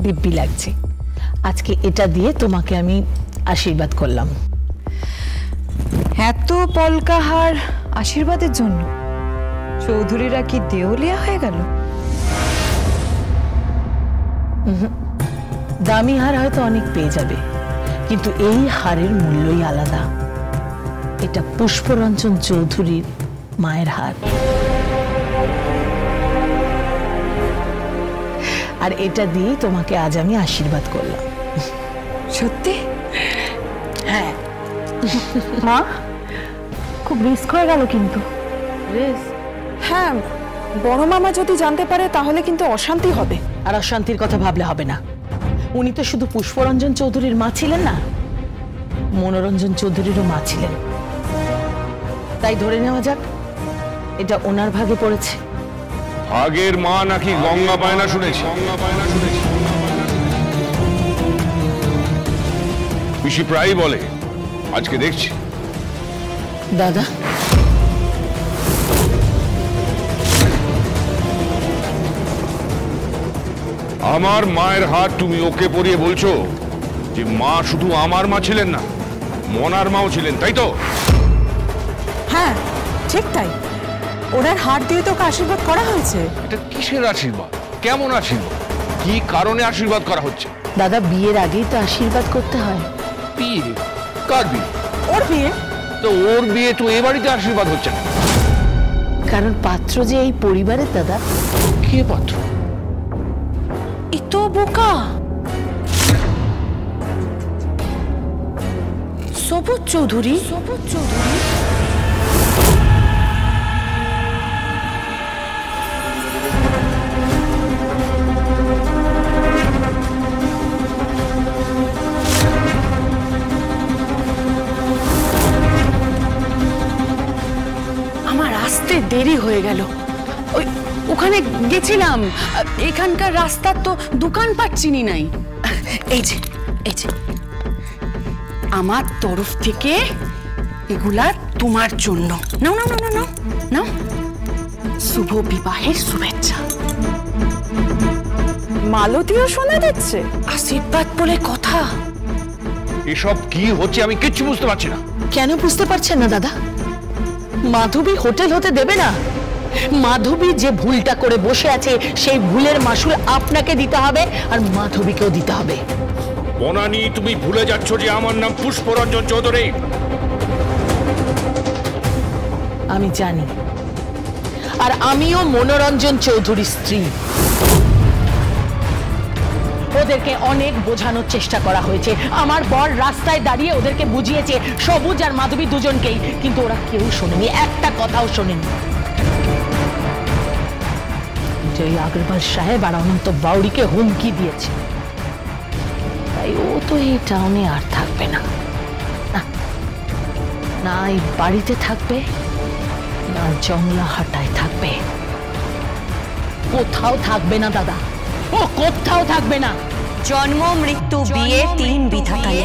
দিব্যি লাগছে। আজকে এটা দিয়ে তোমাকে আমি আশীর্বাদ করলাম। এত পলকাহার আশীর্বাদের জন্য চৌধুরীরা কি দেউলিয়া হয়ে গেল? দামি হার হয়তো অনেক পেয়ে যাবে, কিন্তু এই হারের মূল্যই আলাদা। এটা পুষ্পরঞ্জন চৌধুরীর মায়ের হার, আর এটা দিয়ে তোমাকে আজ আমি আশীর্বাদ করলাম। সত্যি? হ্যাঁ। মা, খুব রিস্ক হয়ে গেল কিন্তু। হ্যাঁ, বড় মামা যদি জানতে পারে তাহলে কিন্তু অশান্তি হবে। আর অশান্তির কথা ভাবলে হবে না। উনি তো শুধু পুষ্পরঞ্জন চৌধুরীর মা ছিলেন না, মনোরঞ্জন চৌধুরীরও মা ছিলেন। তাই ধরে নেওয়া যাক এটা ওনার ভাগে পড়েছে। ভাগের মা নাকি গঙ্গা পায় না শুনেছি। পিসি প্রায়ই বলে, আজকে দেখছি। দাদা, আমার মায়ের হাত তুমি ওকে পরিয়ে বলছো যে মা শুধু আমার মা ছিলেন না, মনার মাও ছিলেন, তাই তো? হ্যাঁ, ঠিক তাই। ওনার হাত দিয়ে তোকে আশীর্বাদ করা হয়েছে। এটা কিসের আশীর্বাদ? কেমন আশীর্বাদ? কি কারণে আশীর্বাদ করা হচ্ছে? দাদা, বিয়ের আগেই তো আশীর্বাদ করতে হয়। বিয়ে? কার বিয়ে? ওর বিয়ে। তো ওর বিয়ে তো এ বাড়িতে আশীর্বাদ হচ্ছে না। কারণ পাত্র যে এই পরিবারের। দাদা, কে পাত্র? এ তো বোকা। সবুজ চৌধুরী। সবুজ চৌধুরী? আমার আসতে দেরি হয়ে গেল। ওখানে গেছিলাম, এখানকার রাস্তার তো দোকানপাট চিনি নাই। এই যে আমার তরফ থেকে এগুলা তোমার জন্য। নাও নাও নাও নাও নাও, শুভ বিবাহের শুভেচ্ছা। মালতীও শোনা যাচ্ছে। আশীর্বাদ বলে কথা। এসব কি হচ্ছে আমি কিচ্ছু বুঝতে পারছি না। কেন বুঝতে পারছেন না দাদা? মাধবী হোটেল হতে দেবে না। মাধবী যে ভুলটা করে বসে আছে সেই ভুলের মাসুল আপনাকে দিতে হবে, আর মাধবীকেও দিতে হবে। বনানী, তুমি ভুলে যাচ্ছ যে আমার নাম পুষ্পরঞ্জন চৌধুরী। আমি জানি, আর আমিও মনোরঞ্জন চৌধুরীর স্ত্রী। ওদেরকে অনেক বোঝানোর চেষ্টা করা হয়েছে। আমার বর রাস্তায় দাঁড়িয়ে ওদেরকে বুঝিয়েছে, সবুজ আর মাধবী দুজনকেই, কিন্তু ওরা কেউ শোনেনি, একটা কথাও শোনেনি। জয় আগরওয়াল সাহেব আর অনন্ত বাউরিকে হুমকি দিয়েছে, তাই ও তো এই টাউনে আর থাকবে না। না এই বাড়িতে থাকবে, না জংলাহাটায় থাকবে। কোথাও থাকবে না দাদা, ও কোথাও থাকবে না। জন্ম মৃত্যু বিয়ে তিন বিধাতায়।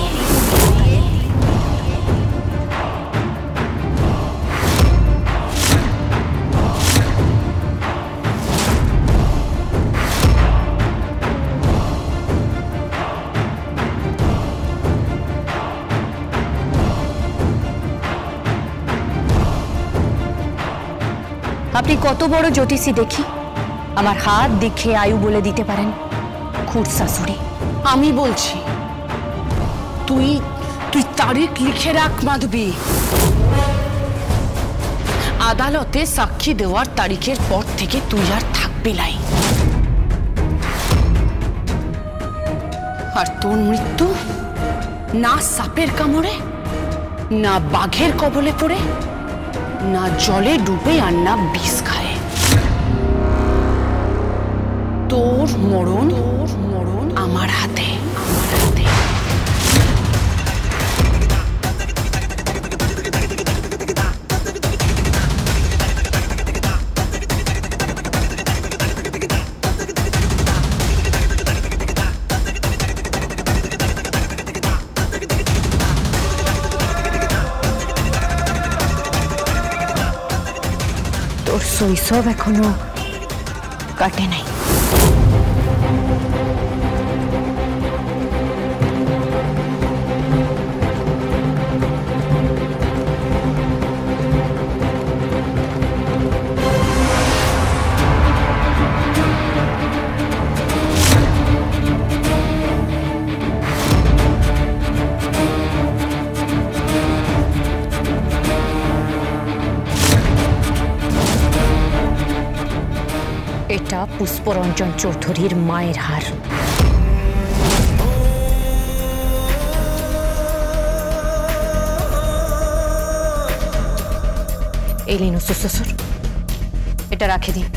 আপনি কত বড় জ্যোতিষী দেখি, আমার হাত দেখে আয়ু বলে দিতে পারেন। খুড় শাশুড়ি, আমি বলছি, তুই তারিখ লিখে রাখ মাধবী। আদালতে সাক্ষী দেওয়ার তারিখের পর থেকে তুই আর থাকবি নাই। আর তোর মৃত্যু না সাপের কামড়ে, না বাঘের কবলে পড়ে, না জলে ডুবে, আর না বিষ খায়। তোর মরণ আমার হাতে। তোর শৈশব এখনো কাটে নাই। এটা পুষ্পরঞ্জন চৌধুরীর মায়ের হার। এলিন শ্বশুর, এটা রাখে দিন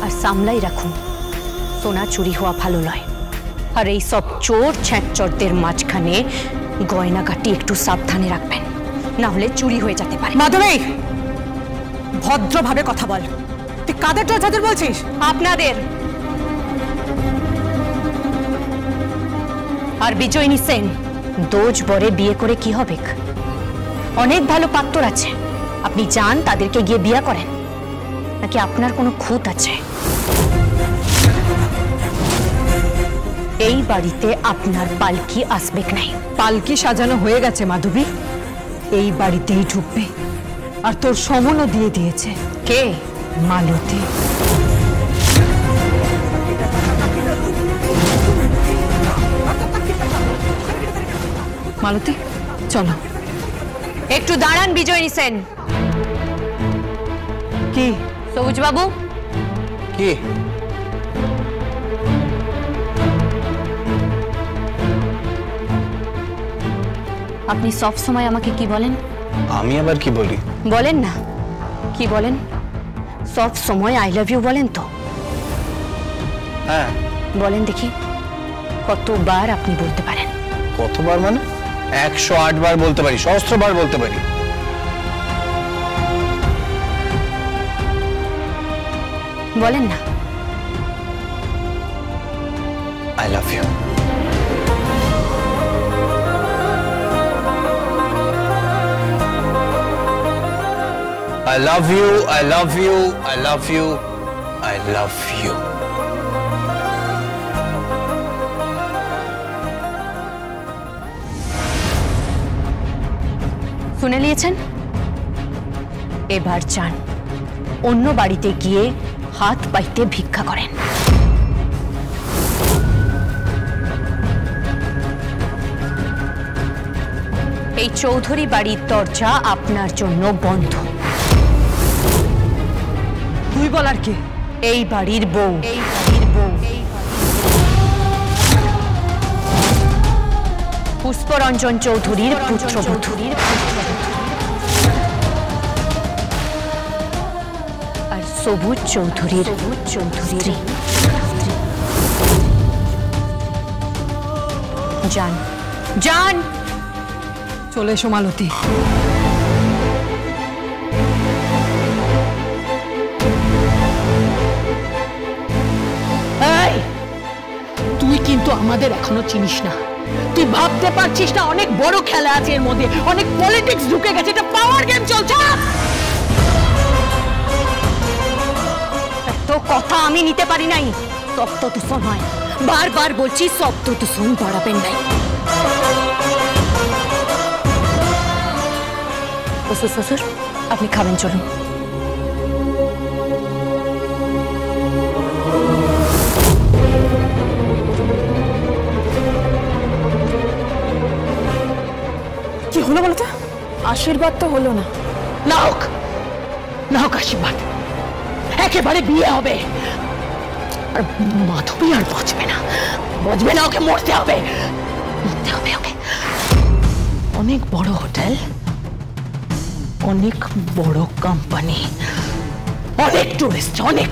আর সামলাই রাখুন। সোনা চুরি হওয়া ভালো নয়, আর এই সব চোর ছ্যাঁচরদের মাঝখানে গয়নাগাটি একটু সাবধানে রাখবেন, না হলে চুরি হয়ে যেতে পারে। মাধবী, ভদ্রভাবে কথা বল। তুই কাদের যাদের বলছিস? আপনাদের। আর বিজয়িনী সেন দোজ বরে বিয়ে করে কি হবে? অনেক ভালো পাত্র আছে, আপনি যান তাদেরকে গিয়ে বিয়ে করেন, নাকি আপনার কোনো খুঁত আছে? এই বাড়িতে আপনার পালকি আসবে নাই। পালকি সাজানো হয়ে গেছে মাধবী, এই বাড়িতেই ঢুকবে। আর তোর সমনও দিয়ে দিয়েছে। কে? মালতী। মালতী, চলো। একটু দাঁড়ান বিজয়িনী সেন। কি সবুজ বাবু? কি? আপনি সব সময় আমাকে কি বলেন? আমি আবার কি বলি? বলেন না, কি বলেন? সব সময় আই লাভ ইউ বলেন তো? হ্যাঁ। বলেন দেখি, কতবার আপনি বলতে পারেন? কতবার মানে? 108 বার বলতে পারি, সহস্রবার বলতে পারি। বলেন না। I love you. I love you, I love you, I love you, I love you. শুনে নিয়েছেন? এবার যান, অন্য বাড়িতে গিয়ে হাত পাইতে ভিক্ষা করেন। এই চৌধুরী বাড়ির দরজা আপনার জন্য বন্ধ। তুই বলার কি? এই বাড়ির বউ, এই বাড়ির বউ পুষ্পরঞ্জন চৌধুরীর পুত্রবধূ, আর সবুজ চৌধুরীর স্ত্রী। যান, যান। চলে এসো মালতী। তুই কিন্তু আমাদের এখনো চিনিস না। তুই ভাবতে পারছিস না অনেক বড় খেলা আছে এর মধ্যে, অনেক পলিটিক্স ঢুকে গেছে, এটা পাওয়ার গেম চলছে। তো কথা আমি নিতে পারি নাই। শব্দ দূষণ হয়, বারবার বলছি শব্দ দূষণ বাড়াবেন নাই। শ্বশুর, আপনি খাবেন, চলুন। কি হলো বলতো? আশীর্বাদ তো হলো না। না হোক, না হোক আশীর্বাদ, একেবারে বিয়ে হবে। আর মাধবী আর বাঁচবে না, বাঁচবে না, ওকে মরতে হবে, মরতে হবে ওকে। অনেক বড় হোটেল, অনেক বড় কোম্পানি, অনেক টুরিস্ট, অনেক।